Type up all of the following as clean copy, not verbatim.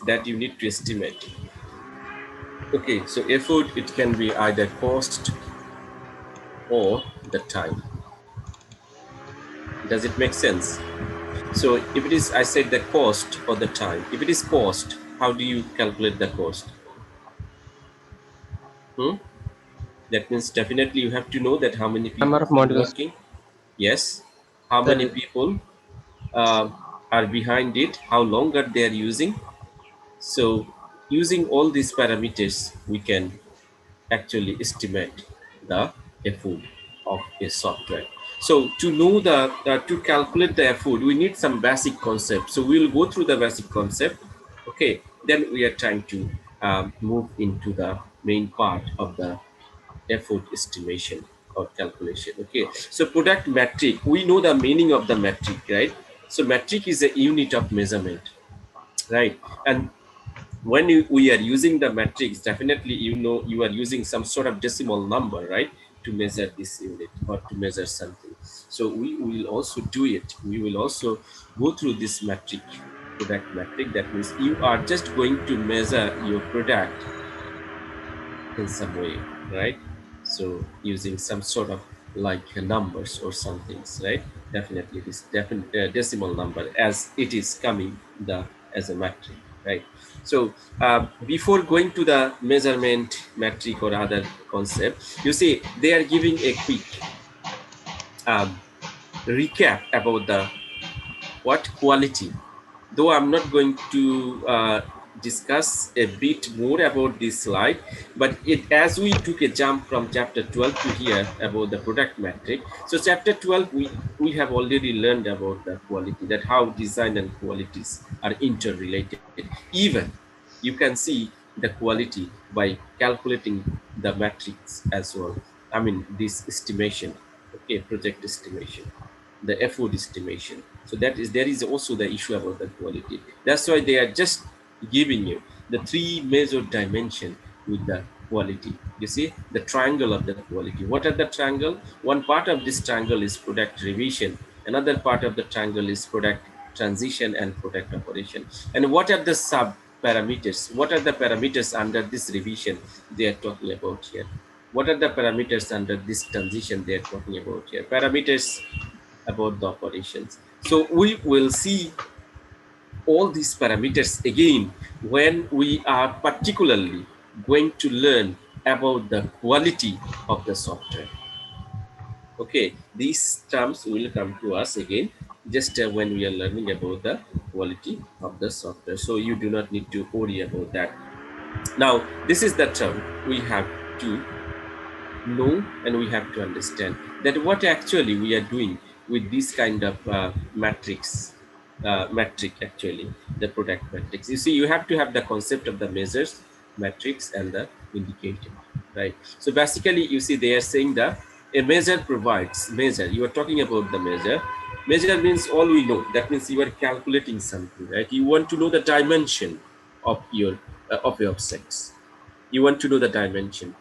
that you need to estimate. Okay, so effort, it can be either cost or the time. Does it make sense? So if it is, I said the cost or the time. If it is cost, how do you calculate the cost? Hmm? That means definitely you have to know that how many Number people of are modules. working. Yes. How many Then people uh, are behind it, how longer they are using. So using all these parameters, we can actually estimate the effort of a software. So to know to calculate the effort, we need some basic concepts. So we'll go through the basic concept. Okay, then we are trying to move into the main part of the effort estimation or calculation. Okay, so product metric, we know the meaning of the metric, right? So metric is a unit of measurement, right? And when we are using the metrics, definitely you know you are using some sort of decimal number, right, to measure this unit or to measure something. So we will also do it. We will also go through this metric, product metric. That means you are just going to measure your product in some way, right? So using some sort of like numbers or some things, right? Definitely this decimal number as it is coming the as a metric, right? So before going to the measurement metric or other concept, you see they are giving a quick um, recap about the what quality. Though I'm not going to discuss a bit more about this slide, but as we took a jump from chapter 12 to here about the product metric. So chapter 12, we have already learned about the quality, that how design and qualities are interrelated. Even you can see the quality by calculating the metrics as well. I mean, this estimation, okay, project estimation, the effort estimation. So that is, there is also the issue about the quality. That's why they are just giving you the three major dimension with the quality. You see the triangle of the quality. What are the triangle? One part of this triangle is product revision. Another part of the triangle is product transition and product operation. And what are the sub parameters? What are the parameters under this revision they are talking about here? What are the parameters under this transition they are talking about here? Parameters about the operations. So we will see all these parameters again when we are particularly going to learn about the quality of the software. Okay, these terms will come to us again just when we are learning about the quality of the software. So you do not need to worry about that. Now, this is the term we have to know and we have to understand that what actually we are doing with this kind of matrix metric, actually the product matrix. You see, you have to have the concept of the measures matrix and the indicator, right? So basically you see they are saying that a measure provides measure. You are talking about the measure. Measure means all we know. That means you are calculating something, right? You want to know the dimension of your objects. You want to know the dimension.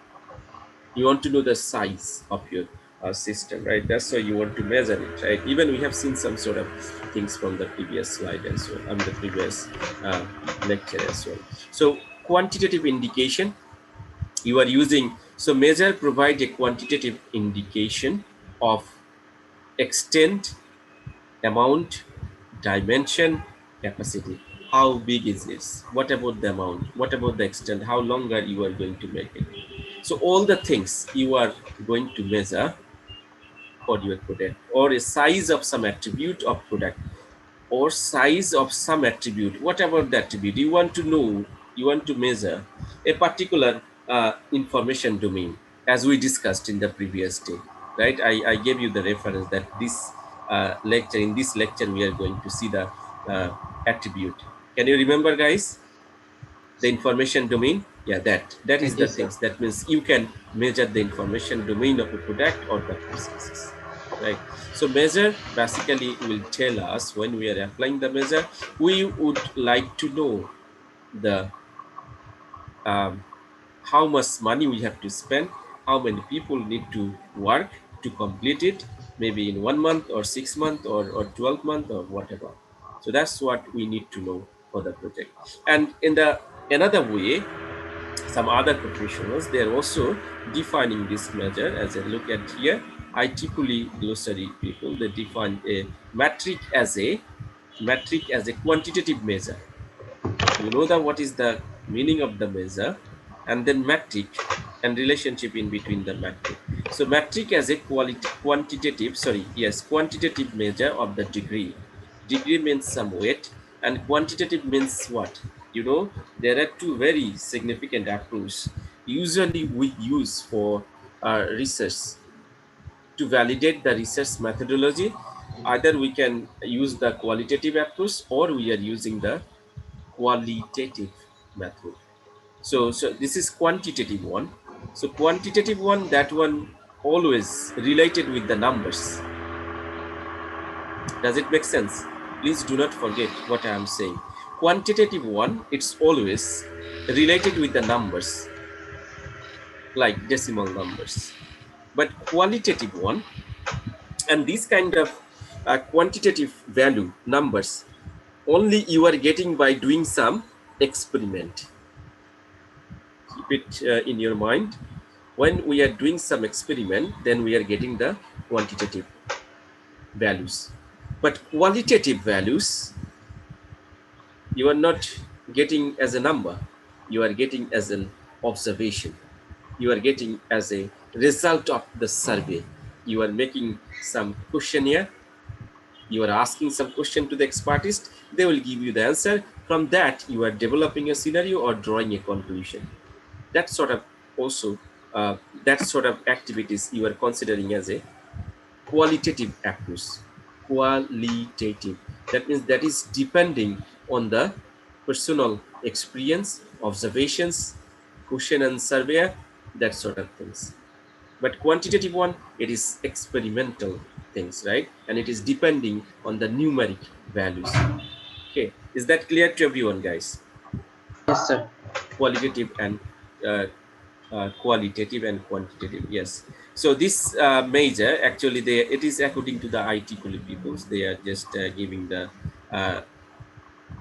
You want to know the size of your system, right? That's why you want to measure it, right? Even we have seen some sort of things from the previous slide as well, the previous uh, lecture as well. So quantitative indication you are using. So measure provide a quantitative indication of extent, amount, dimension, capacity. How big is this? What about the amount? What about the extent? How long are you are going to make it? So all the things you are going to measure for your product, or a size of some attribute of product, or size of some attribute, whatever the attribute you want to know, you want to measure a particular information domain, as we discussed in the previous day, right? I gave you the reference that this lecture, in this lecture, we are going to see the attribute. Can you remember, guys? The information domain, yeah, that is the yes, sir. things. That means you can measure the information domain of a product or the processes, right? So measure basically will tell us when we are applying the measure, we would like to know the um, how much money we have to spend, how many people need to work to complete it, maybe in 1 month or 6 months or 12 months or whatever. So that's what we need to know. for the project. And in the another way, some other professionals, they are also defining this measure. As I look at here, IEEE glossary people, they define a metric as a quantitative measure. You know that what is the meaning of the measure, and then metric and relationship in between the metric. So metric as a quantitative measure of the degree. Degree means some weight, and quantitative means what? You know, there are two very significant approaches usually we use for research to validate the research methodology. Either we can use the qualitative approach, or we are using the qualitative method. So this is quantitative one. So quantitative one, that one always related with the numbers. Does it make sense? Please do not forget what I am saying. Quantitative one, it's always related with the numbers, like decimal numbers. But qualitative one, and this kind of quantitative value numbers, only you are getting by doing some experiment. Keep it in your mind. When we are doing some experiment, then we are getting the quantitative values. But qualitative values, you are not getting as a number, you are getting as an observation, you are getting as a result of the survey. You are making some questionnaire, you are asking some question to the expertist, they will give you the answer. From that, you are developing a scenario or drawing a conclusion. That sort of also that sort of activities you are considering as a qualitative approach. Qualitative, that means that is depending on the personal experience, observations, question and survey, that sort of things. But quantitative one, it is experimental things, right? And it is depending on the numeric values. Okay, is that clear to everyone, guys? Yes, sir. Qualitative and uh, qualitative and quantitative, yes. So this major, actually, they, it is according to the IEEE peoples, they are just giving the uh,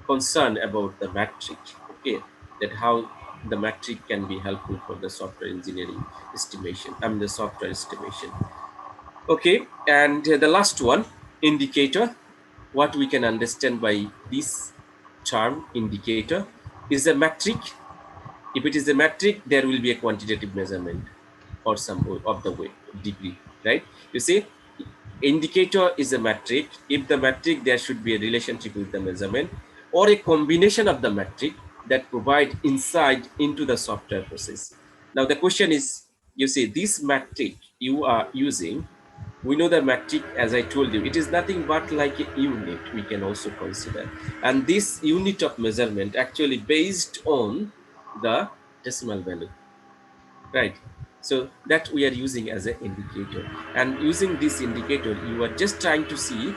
concern about the metric. Okay, that how the metric can be helpful for the software engineering estimation, I mean the software estimation. Okay, and the last one, indicator. What we can understand by this term indicator is a metric. If it is a metric, there will be a quantitative measurement or some of the way degree, right? You see, indicator is a metric. If the metric, there should be a relationship with the measurement, or a combination of the metric that provide insight into the software process. Now the question is, you see, this metric you are using, we know the metric, as I told you, it is nothing but like a unit we can also consider. And this unit of measurement actually based on the decimal value, right? So that we are using as an indicator. And using this indicator, you are just trying to see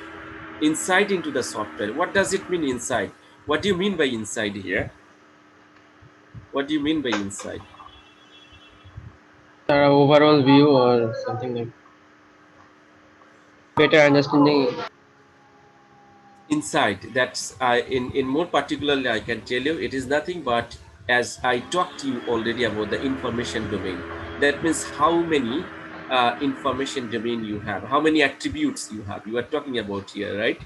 insight into the software. What does it mean inside? What do you mean by inside here? What do you mean by inside? Overall view or something like better understanding. Inside, that's in more particularly, I can tell you, it is nothing but, as I talked to you already about the information domain. That means how many information domain you have, how many attributes you have, you are talking about here, right?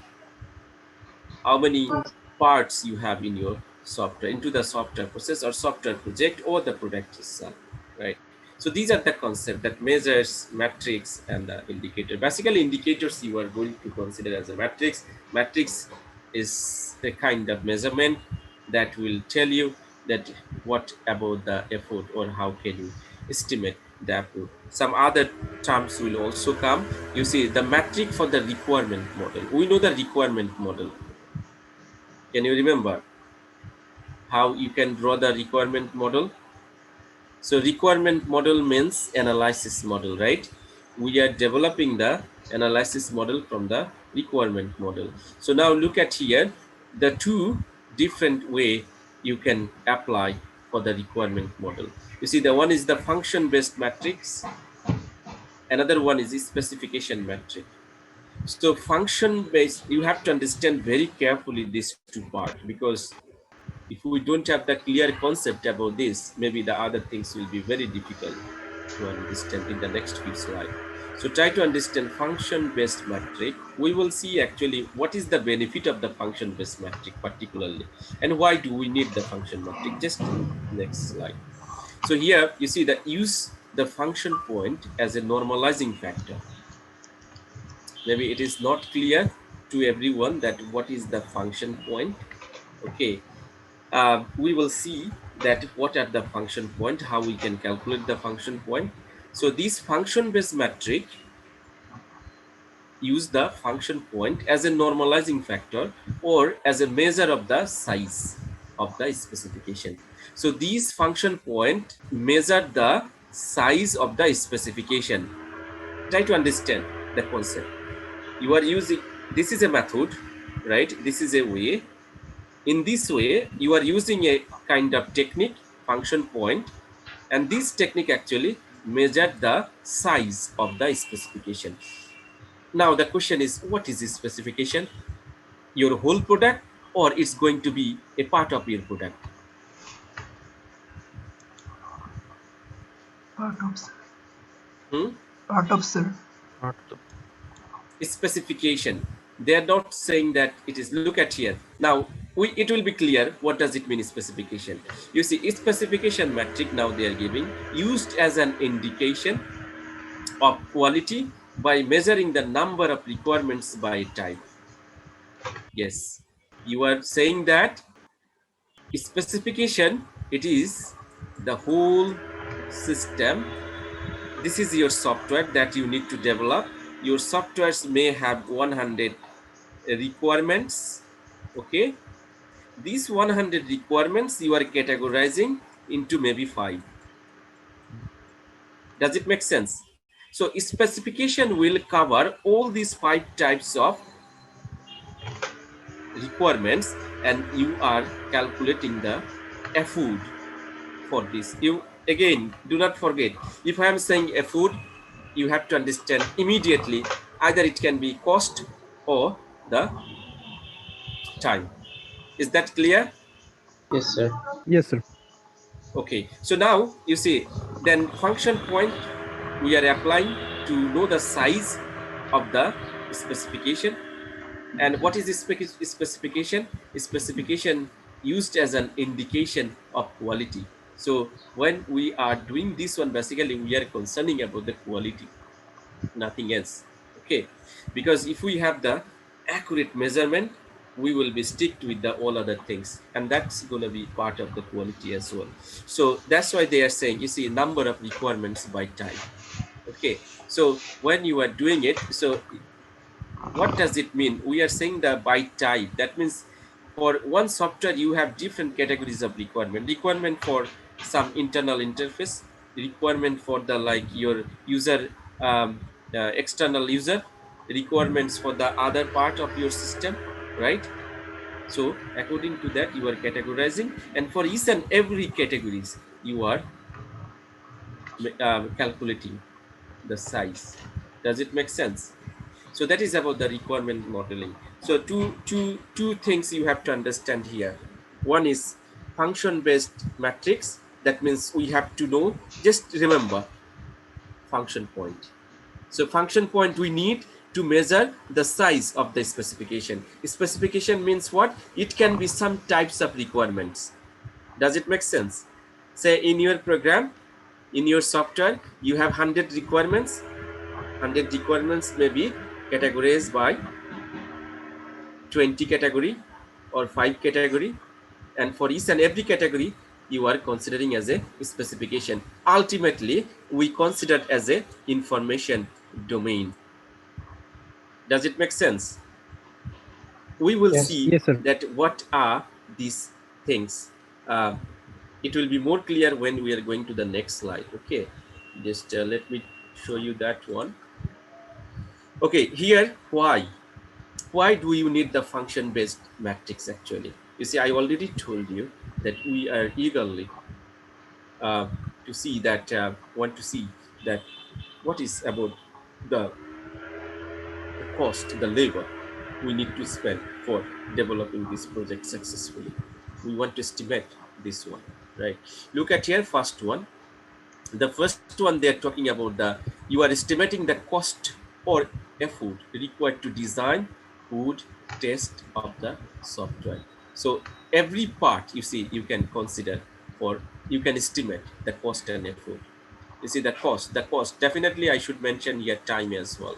How many parts you have in your software, into the software process or software project or the product itself, right? So these are the concept that measures, metrics, and the indicator. Basically, indicators you are going to consider as a matrix. Matrix is a kind of measurement that will tell you that what about the effort, or how can you estimate the effort. Some other terms will also come. You see, the metric for the requirement model, we know the requirement model. Can you remember how you can draw the requirement model? So requirement model means analysis model, right? We are developing the analysis model from the requirement model. So now look at here, the two different way you can apply for the requirement model. You see, the one is the function based matrix, another one is the specification matrix. So function based, you have to understand very carefully these two parts, because If we don't have the clear concept about this, maybe the other things will be very difficult to understand in the next few slides. So try to understand function-based metric. We will see actually what is the benefit of the function-based metric particularly, and why do we need the function metric. Just next slide. So here you see that use the function point as a normalizing factor. Maybe it is not clear to everyone that what is the function point. Okay, we will see that what are the function point, how we can calculate the function point. So this function based metric use the function point as a normalizing factor or as a measure of the size of the specification. So these function point measure the size of the specification. Try to understand the concept. You are using, this is a method, right? This is a way. In this way, you are using a kind of technique, function point, and this technique actually measured the size of the specification. Now the question is, what is this specification? Your whole product, or it's going to be a part of your product? Part of cell. Hmm? Part of cell. Not the Specification. They are not saying that it is, look at here. Now, it will be clear what does it mean specification. You see, specification metric now they are giving used as an indication of quality by measuring the number of requirements by type. Yes, you are saying that specification, it is the whole system. This is your software that you need to develop. Your softwares may have 100 requirements. Okay, these 100 requirements you are categorizing into maybe 5. Does it make sense? So specification will cover all these 5 types of requirements, and you are calculating the effort for this. You again do not forget, if I am saying effort, you have to understand immediately either it can be cost or the time. Is that clear? Yes, sir. yes, sir. Okay, so now you see, then function point we are applying to know the size of the specification. And what is this specification? Specification used as an indication of quality. So when we are doing this one, basically we are concerning about the quality, nothing else. Okay, because if we have the accurate measurement, we will be sticked with the all other things, and that's going to be part of the quality as well. So that's why they are saying, you see, number of requirements by type. Okay, so when you are doing it, so what does it mean? We are saying the by type. That means for one software, you have different categories of requirement. Requirement for some internal interface, requirement for the like your user, external user, requirements for the other part of your system, right? So according to that, you are categorizing, and for each and every categories, you are calculating the size. Does it make sense? So that is about the requirement modeling. So two things you have to understand here. One is function-based matrix. That means we have to know, just remember function point. So function point we need to measure the size of the specification. Specification means what? It can be some types of requirements. Does it make sense? Say in your program, in your software, you have 100 requirements. 100 requirements may be categorized by 20 category or 5 category, and for each and every category you are considering as a specification. Ultimately we consider as a information domain. Does it make sense? We will Yes. see Yes, sir. that what are these things. It will be more clear when we are going to the next slide. Okay, just let me show you that one. Okay, here why do you need the function based matrix actually? You see, I already told you that we are eagerly uh, to see that want to see that what is about the cost, the labor we need to spend for developing this project successfully. We want to estimate this one, right? Look at here, first one. The first one, they are talking about the, you are estimating the cost or effort required to design, code, test of the software. So every part, you see, you can consider, or you can estimate the cost and effort. You see the cost definitely I should mention here time as well.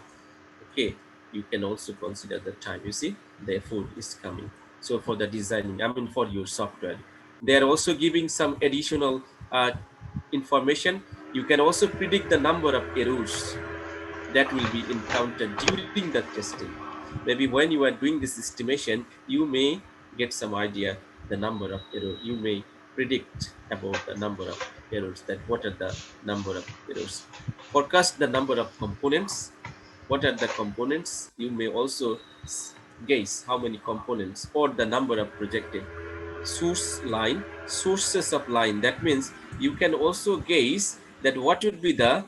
Okay, you can also consider the time. You see the effort is coming. So for the designing, I mean for your software, they are also giving some additional information. You can also predict the number of errors that will be encountered during the testing. Maybe when you are doing this estimation, you may get some idea the number of error. You may predict about the number of errors, that what are the number of errors. Forecast the number of components. What are the components? You may also guess how many components or the number of projected source line, sources of line. That means you can also guess that what would be the,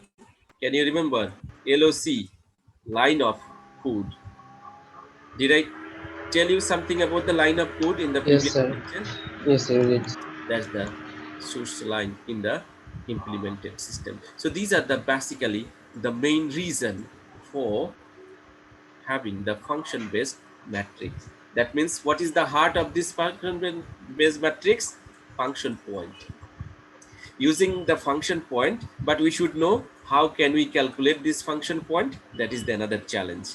can you remember, LOC, line of code. Did I tell you something about the line of code in the Yes, previous sir. lecture? Yes, sir. It. That's the source line in the implemented system. So these are the basically the main reason for having the function based matrix. That means what is the heart of this function based matrix? Function point. Using the function point, but we should know how can we calculate this function point. That is the another challenge.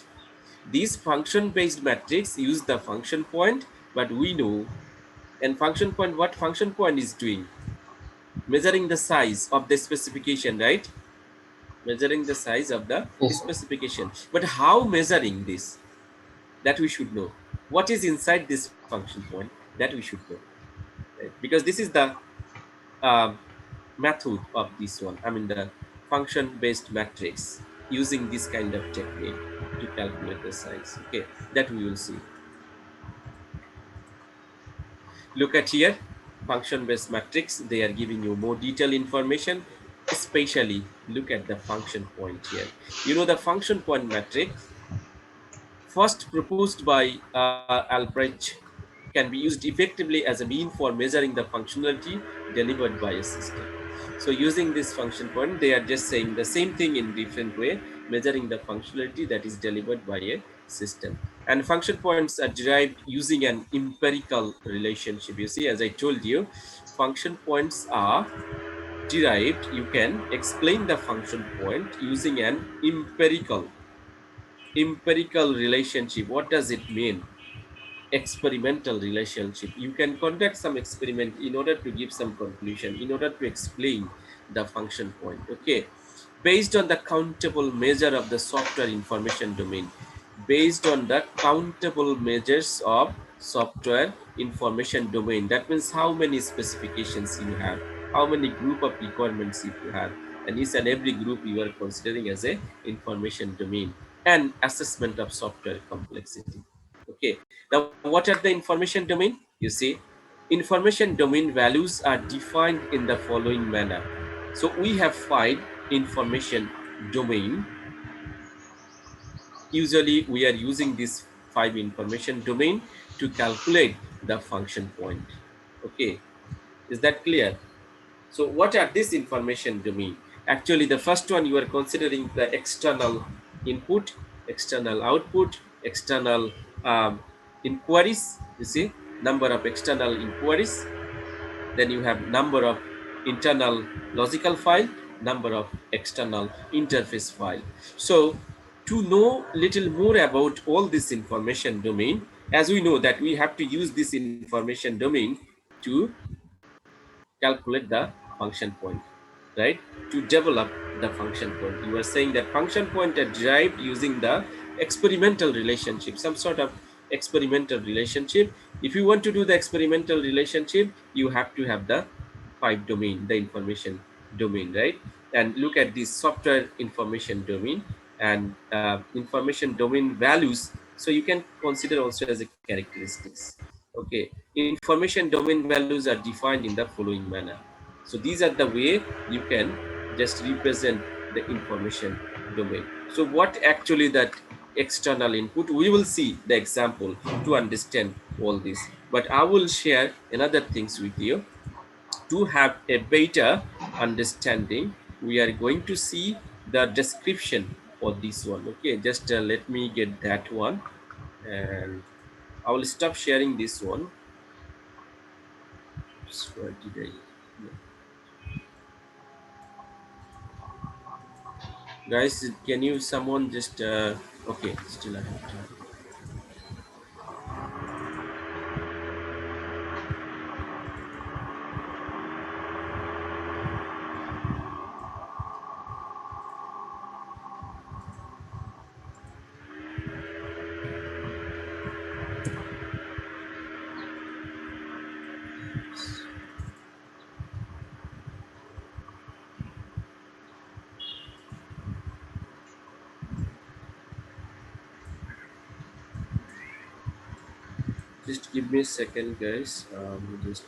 These function based matrix use the function point, but we know, and function point, what function point is doing, measuring the size of the specification, right? Measuring the size of the Yes, sir. specification. But how measuring this, that we should know. What is inside this function point, that we should know, right? Because this is the uh, method of this one, I mean the function based matrix, using this kind of technique to calculate the size. Okay, that we will see. Look at here, function based matrix, they are giving you more detailed information. Especially look at the function point here. You know the function point matrix, first proposed by Albrecht, can be used effectively as a mean for measuring the functionality delivered by a system. So using this function point, they are just saying the same thing in different way, measuring the functionality that is delivered by a system. And function points are derived using an empirical relationship. You see, as I told you, function points are derived. You can explain the function point using an empirical relationship. What does it mean? Experimental relationship. You can conduct some experiment in order to give some conclusion, in order to explain the function point. Okay, based on the countable measure of the software information domain, based on the countable measures of software information domain. That means how many specifications you have, how many group of requirements you have, and each and every group you are considering as a information domain, and assessment of software complexity. Okay, now what are the information domain? You see, information domain values are defined in the following manner. So we have five information domain. Usually we are using this five information domain to calculate the function point. Okay, is that clear? So what are this information domain? Actually, the first one, you are considering the external input, external output, external inquiries. You see, number of external inquiries. Then you have number of internal logical file, number of external interface file. So to know little more about all this information domain, as we know that we have to use this information domain to calculate the function point, right? To develop the function point. You are saying that function point are derived using the experimental relationship, some sort of experimental relationship. If you want to do the experimental relationship, you have to have the five domain, the information domain, right? And look at this software information domain and information domain values. So you can consider also as a characteristics. Okay, information domain values are defined in the following manner. So these are the way you can just represent the information domain. So what actually that external input. We will see the example to understand all this, but I will share another things with you to have a better understanding. We are going to see the description for this one. Okay, just let me get that one, and I will stop sharing this one. So where did I? Guys, can you someone just okay, still I have time. Just give me a second, guys. Just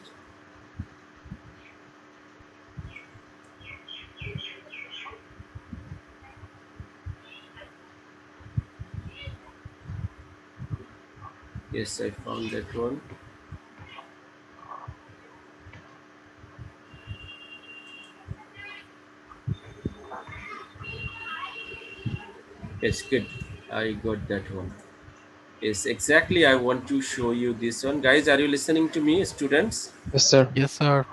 yes, I found that one. Yes, good. I got that one. Yes, exactly. I want to show you this one, guys. Are you listening to me, students? Yes, sir. Yes, sir.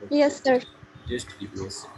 Okay, Yes, sir. just give me a second.